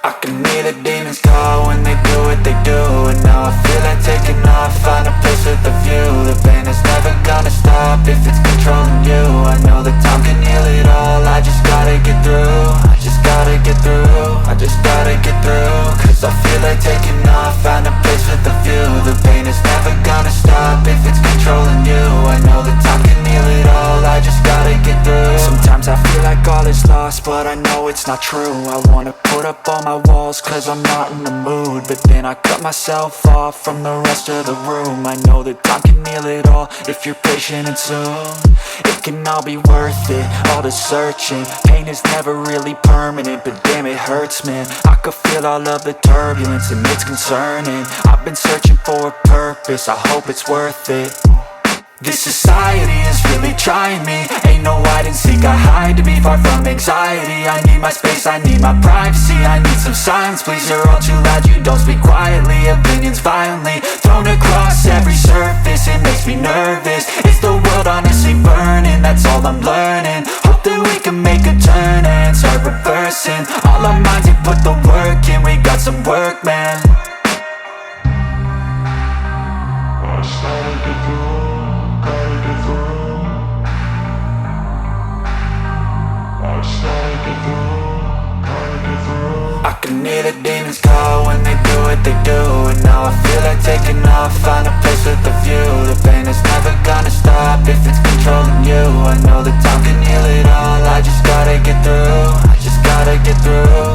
I can hear the demons call when they do what they do. And now I feel like taking off, find a place with a view. The pain is never gonna stop if it's controlling you. I know that time can heal it all, I just gotta get through. I just gotta get through, I just gotta get through. Cause I feel like taking off, find a place with a view. The pain is never gonna stop if it's controlling you. I know that time can heal it all, I just gotta get through. Sometimes I feel like all is lost, but I know it's not true. I wanna put up all my walls cause I'm not in the mood, but then I cut myself off from the rest of the room. I know that time can heal it all if you're patient and soon it can all be worth it, all the searching. Pain is never really permanent, but damn it hurts, man. I could feel all of the turbulence and it's concerning. I've been searching for a purpose, I hope it's worth it. This society is really trying me. Ain't no hide and seek, I hide to be far from anxiety. I need my space, I need my privacy. I need some silence, please, you're all too loud. You don't speak quietly, opinions violently thrown across every surface. It makes me nervous, it's the world honestly burning. That's all I'm learning, hope that we can make a turn and start reversing. All our minds have put the work in, we got some work, man. I just gotta get through. I can hear the demons call when they do what they do. And now I feel like taking off, find a place with a view. The pain is never gonna stop if it's controlling you. I know that time can heal it all, I just gotta get through. I just gotta get through.